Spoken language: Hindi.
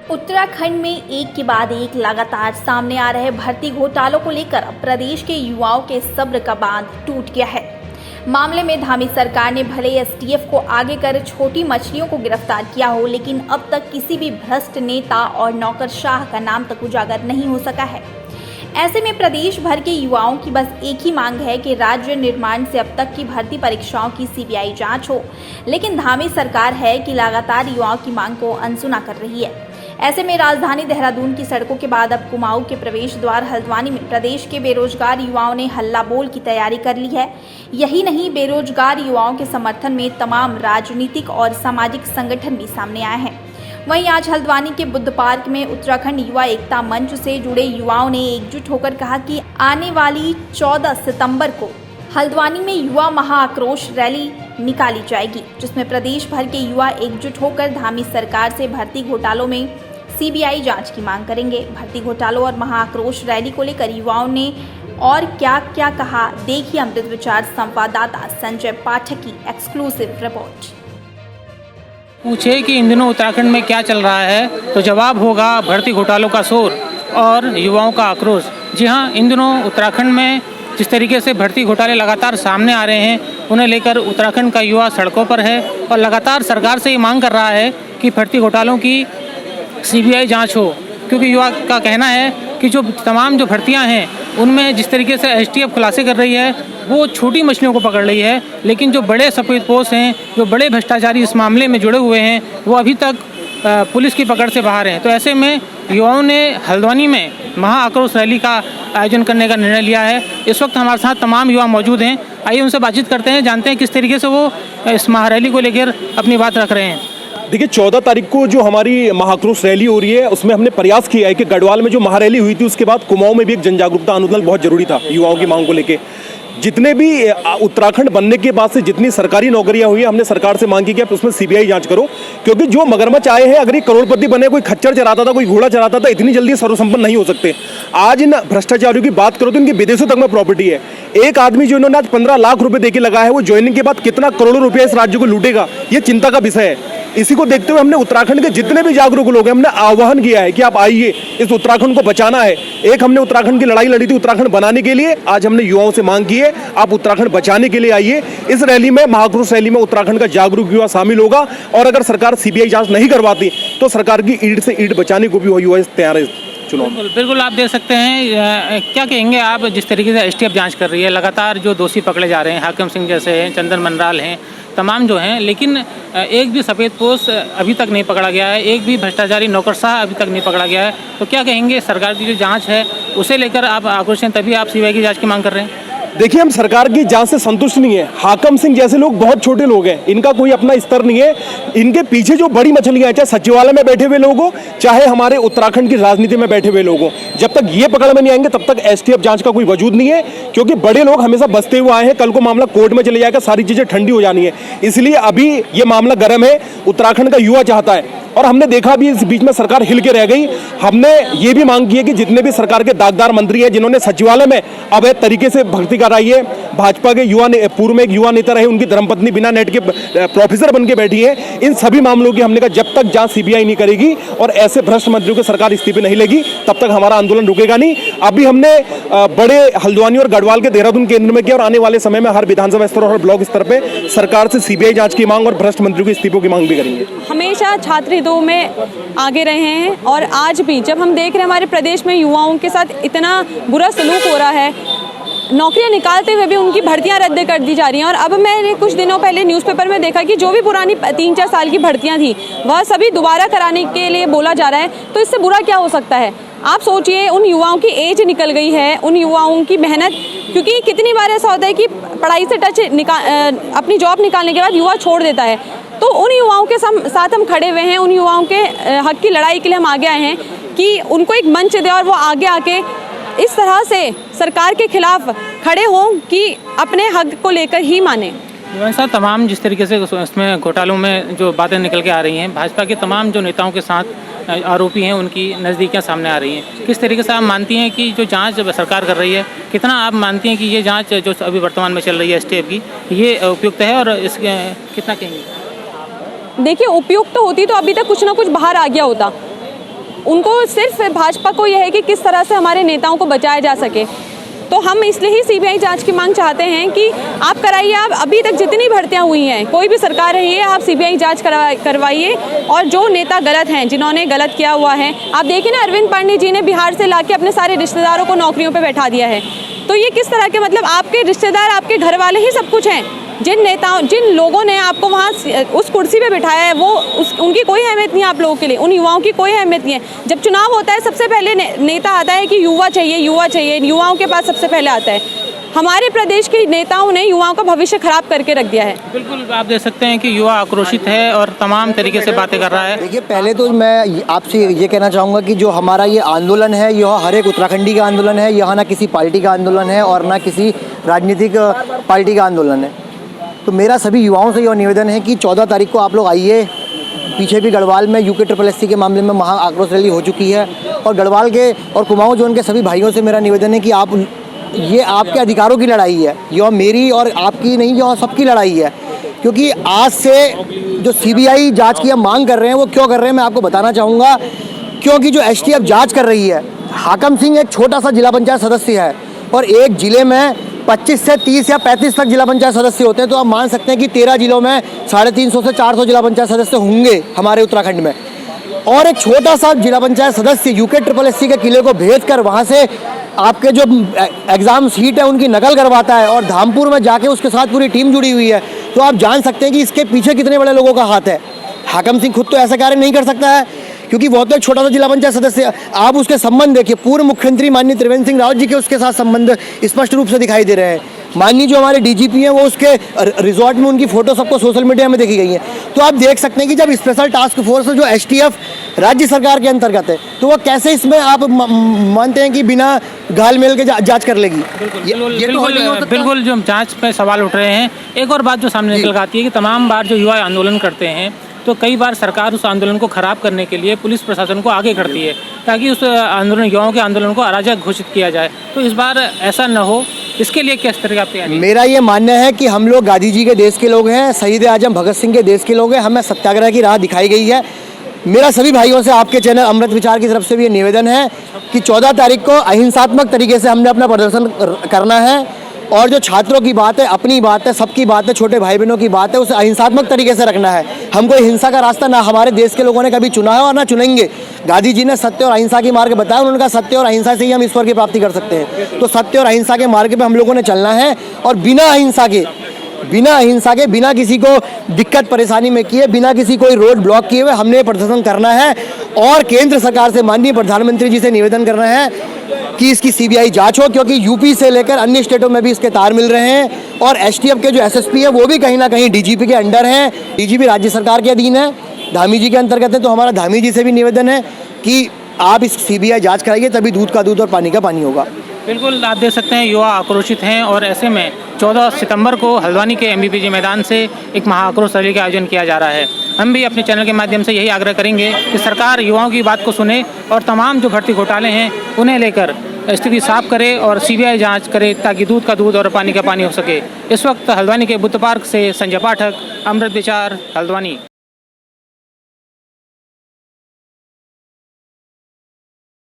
उत्तराखंड में एक के बाद एक लगातार सामने आ रहे भर्ती घोटालों को लेकर अब प्रदेश के युवाओं के सब्र का बांध टूट गया है। मामले में धामी सरकार ने भले एसटीएफ को आगे कर छोटी मछलियों को गिरफ्तार किया हो, लेकिन अब तक किसी भी भ्रष्ट नेता और नौकरशाह का नाम तक उजागर नहीं हो सका है। ऐसे में प्रदेश भर के युवाओं की बस एक ही मांग है कि राज्य निर्माण से अब तक की भर्ती परीक्षाओं की सीबीआई जांच हो, लेकिन धामी सरकार है कि लगातार युवाओं की मांग को अनसुना कर रही है। ऐसे में राजधानी देहरादून की सड़कों के बाद अब कुमाऊं के प्रवेश द्वार हल्द्वानी में प्रदेश के बेरोजगार युवाओं ने हल्ला बोल की तैयारी कर ली है। यही नहीं, बेरोजगार युवाओं के समर्थन में तमाम राजनीतिक और सामाजिक संगठन भी सामने आए हैं। वहीं आज हल्द्वानी के बुद्ध पार्क में उत्तराखंड युवा एकता मंच से जुड़े युवाओं ने एकजुट होकर कहा कि आने वाली 14 सितंबर को हल्द्वानी में युवा महाआक्रोश रैली निकाली जाएगी, जिसमें प्रदेश भर के युवा एकजुट होकर धामी सरकार से भर्ती घोटालों में सीबीआई जांच की मांग करेंगे। भर्ती घोटालों और महाआक्रोश रैली को लेकर युवाओं ने और क्या क्या कहा, देखिए अमृत विचार संवाददाता संजय पाठक की एक्सक्लूसिव रिपोर्ट। पूछे कि इन दिनों उत्तराखंड में क्या चल रहा है, तो जवाब होगा भर्ती घोटालों का शोर और युवाओं का आक्रोश। जी हाँ, इन दिनों उत्तराखंड में जिस तरीके से भर्ती घोटाले लगातार सामने आ रहे हैं, उन्हें लेकर उत्तराखंड का युवा सड़कों पर है और लगातार सरकार से ये मांग कर रहा है कि भर्ती घोटालों की सीबीआई जांच हो, क्योंकि युवा का कहना है कि जो तमाम भर्तियां हैं उनमें जिस तरीके से एसटीएफ खुलासे कर रही है वो छोटी मछलियों को पकड़ रही है, लेकिन जो बड़े सफेदपोश हैं, जो बड़े भ्रष्टाचारी इस मामले में जुड़े हुए हैं, वो अभी तक पुलिस की पकड़ से बाहर हैं। तो ऐसे में युवाओं ने हल्द्वानी में महाआक्रोश रैली का आयोजन करने का निर्णय लिया है। इस वक्त हमारे साथ तमाम युवा मौजूद हैं, आइए उनसे बातचीत करते हैं, जानते हैं किस तरीके से वो इस महारैली को लेकर अपनी बात रख रहे हैं। देखिए, 14 तारीख को जो हमारी महाआक्रोश रैली हो रही है, उसमें हमने प्रयास किया है कि गढ़वाल में जो महारैली हुई थी उसके बाद कुमाऊं में भी एक जन जागरूकता आंदोलन बहुत जरूरी था युवाओं की मांग को लेके। जितने भी उत्तराखंड बनने के बाद से जितनी सरकारी नौकरियां हुई है, हमने सरकार से मांग की कि आप उसमें सीबीआई जांच करो, क्योंकि जो मगरमच्छ आए हैं, अगर ये करोड़पति बने, कोई खच्चर चराता था, कोई घोड़ा चराता था, इतनी जल्दी सर्वसंपन्न नहीं हो सकते। आज इन भ्रष्टाचारियों की बात करो तो इनकी विदेशों तक में प्रॉपर्टी है। एक आदमी जो इन्होंने आज 15 लाख रुपए देके लगा है, वो ज्वाइनिंग के बाद कितना करोड़ों रुपया इस राज्य को लूटेगा, ये चिंता का विषय है। इसी को देखते हुए हमने उत्तराखंड के जितने भी जागरूक लोग हैं, हमने आह्वान किया है कि आप आइए, इस उत्तराखंड को बचाना है। एक हमने उत्तराखंड की लड़ाई लड़ी थी उत्तराखंड बनाने के लिए, आज हमने युवाओं से मांग की है आप उत्तराखंड बचाने के लिए आइए। इस रैली में, महाआक्रोश रैली में उत्तराखंड का जागरूक युवा शामिल होगा और अगर सरकार सीबीआई जांच नहीं करवाती तो सरकार की ईंट से ईंट बचाने को भी वो युवा तैयार है। बिल्कुल आप देख सकते हैं। क्या कहेंगे आप, जिस तरीके से एसटीएफ जांच कर रही है, लगातार जो दोषी पकड़े जा रहे हैं, हाकिम सिंह जैसे हैं, चंदन मनराल हैं, तमाम जो हैं, लेकिन एक भी सफ़ेदपोश अभी तक नहीं पकड़ा गया है, एक भी भ्रष्टाचारी नौकरशाह अभी तक नहीं पकड़ा गया है। तो क्या कहेंगे, सरकार की जो जांच है उसे लेकर आप आक्रोश हैं, तभी आप सीबीआई की जांच की मांग कर रहे हैं? देखिए, हम सरकार की जांच से संतुष्ट नहीं है। हाकिम सिंह जैसे लोग बहुत छोटे लोग हैं, इनका कोई अपना स्तर नहीं है। इनके पीछे जो बड़ी मछलियां हैं, चाहे सचिवालय में बैठे हुए लोग हो, चाहे हमारे उत्तराखंड की राजनीति में बैठे हुए लोग हो, जब तक ये पकड़ में नहीं आएंगे तब तक एसटीएफ जांच का कोई वजूद नहीं है, क्योंकि बड़े लोग हमेशा बसते हुए आए हैं। कल को मामला कोर्ट में चले जाएगा, सारी चीजें ठंडी हो जानी है, इसलिए अभी ये मामला गर्म है। उत्तराखंड का युवा चाहता है और हमने देखा भी इस बीच में सरकार हिल के रह गई। हमने ये भी मांग की है कि जितने भी सरकार के दागदार मंत्री हैं, जिन्होंने सचिवालय में अवैध तरीके से भर्ती कराई है, भाजपा के पूर्व में एक युवा नेता रहे, उनकी धर्मपत्नी बिना नेट के प्रोफेसर बन के बैठी है, इन सभी मामलों की हमने कहा जब तक जांच सीबीआई नहीं करेगी और ऐसे भ्रष्ट मंत्रियों की सरकार इस्तीफे नहीं लेगी तब तक हमारा आंदोलन रुकेगा नहीं। अभी हमने बड़े हल्द्वानी और गढ़वाल के देहरादून केंद्र में किया और आने वाले समय में हर विधानसभा स्तर और ब्लॉक स्तर पर सरकार से सीबीआई जांच की मांग और भ्रष्ट मंत्रियों के इस्तीफों की मांग भी करेंगे। हमेशा छात्र हितों में आगे रहे हैं और आज भी जब हम देख रहे हैं हमारे प्रदेश में युवाओं के साथ इतना बुरा सलूक हो रहा है, नौकरियां निकालते हुए भी उनकी भर्तियां रद्द कर दी जा रही हैं। और अब मैंने कुछ दिनों पहले न्यूज़पेपर में देखा कि जो भी पुरानी 3-4 साल की भर्तियां थी वह सभी दोबारा कराने के लिए बोला जा रहा है। तो इससे बुरा क्या हो सकता है? आप सोचिए, उन युवाओं की एज निकल गई है, उन युवाओं की मेहनत, क्योंकि कितनी बार ऐसा होता है कि पढ़ाई से टच अपनी जॉब निकालने के बाद युवा छोड़ देता है। तो उन युवाओं के साथ हम खड़े हुए हैं, उन युवाओं के हक की लड़ाई के लिए हम आगे आए हैं कि उनको एक मंच दे और वो आगे आके इस तरह से सरकार के खिलाफ खड़े हों कि अपने हक को लेकर ही माने। साहब, तमाम जिस तरीके से इसमें घोटालों में जो बातें निकल के आ रही हैं, भाजपा के तमाम जो नेताओं के साथ आरोपी हैं उनकी नज़दीकियाँ सामने आ रही हैं, किस तरीके से आप मानती हैं कि जो जांच सरकार कर रही है, कितना आप मानती हैं कि ये जांच जो अभी वर्तमान में चल रही है एसटीएफ की, ये उपयुक्त है और इसके कितना कहेंगे? देखिए, उपयुक्त तो होती तो अभी तक कुछ ना कुछ बाहर आ गया होता। उनको सिर्फ भाजपा को यह है कि किस तरह से हमारे नेताओं को बचाया जा सके। तो हम इसलिए ही सीबीआई जांच की मांग चाहते हैं कि आप कराइए। आप अभी तक जितनी भर्तियां हुई हैं, कोई भी सरकार रही है, आप सीबीआई जांच करवाइए और जो नेता गलत हैं, जिन्होंने गलत किया हुआ है, आप देखिए ना, अरविंद पांडे जी ने बिहार से लाके अपने सारे रिश्तेदारों को नौकरियों पर बैठा दिया है। तो ये किस तरह के, मतलब आपके रिश्तेदार, आपके घर वाले ही सब कुछ हैं। जिन लोगों ने आपको वहाँ उस कुर्सी पे बिठाया है, उनकी कोई अहमियत नहीं है आप लोगों के लिए, उन युवाओं की कोई अहमियत नहीं है। जब चुनाव होता है, सबसे पहले नेता आता है कि युवा चाहिए, युवाओं के पास सबसे पहले आता है। हमारे प्रदेश के नेताओं ने युवाओं का भविष्य खराब करके रख दिया है। बिल्कुल, आप देख सकते हैं कि युवा आक्रोशित है और तमाम तरीके से बातें कर रहा है। देखिए, पहले तो मैं आपसे ये कहना चाहूँगा कि जो हमारा ये आंदोलन है, यह हर एक उत्तराखंडी का आंदोलन है। यहाँ ना किसी पार्टी का आंदोलन है और ना किसी राजनीतिक पार्टी का आंदोलन है। तो मेरा सभी युवाओं से यह निवेदन है कि 14 तारीख को आप लोग आइए। पीछे भी गढ़वाल में UP-SSC के मामले में महा आक्रोश रैली हो चुकी है और गढ़वाल के और कुमाऊं जोन के सभी भाइयों से मेरा निवेदन है कि ये आपके अधिकारों की लड़ाई है, यह मेरी और आपकी नहीं, यह सबकी लड़ाई है। क्योंकि आज से जो सीबीआई जांच की हम मांग कर रहे हैं, वो क्यों कर रहे हैं मैं आपको बताना चाहूँगा। क्योंकि जो STF जांच कर रही है, हाकम सिंह एक छोटा सा जिला पंचायत सदस्य है और एक जिले में 25 से 30 या 35 तक जिला पंचायत सदस्य होते हैं। तो आप मान सकते हैं कि 13 जिलों में 350 से 400 जिला पंचायत सदस्य होंगे हमारे उत्तराखंड में। और एक छोटा सा जिला पंचायत सदस्य UP-SSC के किले को भेज कर वहाँ से आपके जो एग्ज़ाम सीट है उनकी नकल करवाता है और धामपुर में जाके उसके साथ पूरी टीम जुड़ी हुई है। तो आप जान सकते हैं कि इसके पीछे कितने बड़े लोगों का हाथ है। हाकम सिंह खुद तो ऐसा कार्य नहीं कर सकता है, क्योंकि वो तो एक छोटा सा जिला पंचायत सदस्य है। आप उसके संबंध देखिए, पूर्व मुख्यमंत्री माननीय त्रिवेंद्र सिंह रावत जी के उसके साथ संबंध स्पष्ट रूप से दिखाई दे रहे हैं। माननीय जो हमारे DGP हैं, वो उसके रिजॉर्ट में उनकी फ़ोटो सबको सोशल मीडिया में देखी गई है। तो आप देख सकते हैं कि जब स्पेशल टास्क फोर्स जो STF राज्य सरकार के अंतर्गत है, तो वो कैसे इसमें आप मानते हैं कि बिना घालमेल के जांच कर लेगी। बिल्कुल जो जांच पे सवाल उठ रहे हैं। एक और बात जो सामने निकल आती है कि तमाम बार जो युवा आंदोलन करते हैं, तो कई बार सरकार उस आंदोलन को खराब करने के लिए पुलिस प्रशासन को आगे करती है ताकि उस आंदोलन, युवाओं के आंदोलन को अराजक घोषित किया जाए। तो इस बार ऐसा न हो, इसके लिए किस तरह का तैयारी? मेरा ये मानना है कि हम लोग गांधी जी के देश के लोग हैं, शहीद आजम भगत सिंह के देश के लोग हैं, हमें सत्याग्रह की राह दिखाई गई है। मेरा सभी भाइयों से आपके चैनल अमृत विचार की तरफ से भी ये निवेदन है कि 14 तारीख को अहिंसात्मक तरीके से हमने अपना प्रदर्शन करना है और जो छात्रों की बात है, अपनी बात है, सबकी बात है, छोटे भाई बहनों की बात है, उसे अहिंसात्मक तरीके से रखना है। हम कोई हिंसा का रास्ता ना हमारे देश के लोगों ने कभी चुना है और ना चुनेंगे। गांधी जी ने सत्य और अहिंसा के मार्ग बताया, उन्होंने कहा सत्य और अहिंसा से ही हम ईश्वर की प्राप्ति कर सकते हैं। तो सत्य और अहिंसा के मार्ग पे हम लोगों ने चलना है और बिना अहिंसा के, बिना किसी को दिक्कत परेशानी में किए, बिना किसी कोई रोड ब्लॉक किए हुए हमने प्रदर्शन करना है। और केंद्र सरकार से, माननीय प्रधानमंत्री जी से निवेदन करना है कि इसकी सीबीआई जांच हो, क्योंकि यूपी से लेकर अन्य स्टेटों में भी इसके तार मिल रहे हैं। और एसटीएफ के जो एसएसपी है वो भी कहीं ना कहीं डीजीपी के अंडर हैं। डीजीपी राज्य सरकार के अधीन है, धामी जी के अंतर्गत है। तो हमारा धामी जी से भी निवेदन है कि आप इस सीबीआई जांच कराइए, तभी दूध का दूध और पानी का पानी होगा। बिल्कुल, आप देख सकते हैं युवा आक्रोशित हैं और ऐसे में 14 सितंबर को हल्द्वानी के MBPG मैदान से एक महाआक्रोश रैली का आयोजन किया जा रहा है। हम भी अपने चैनल के माध्यम से यही आग्रह करेंगे कि सरकार युवाओं की बात को सुने और तमाम जो भर्ती घोटाले हैं उन्हें लेकर स्थिति साफ करे और सीबीआई जांच करे ताकि दूध का दूध और पानी का पानी हो सके। इस वक्त हल्द्वानी के बुद्ध पार्क से संजय पाठक, अमृत विचार, हल्द्वानी।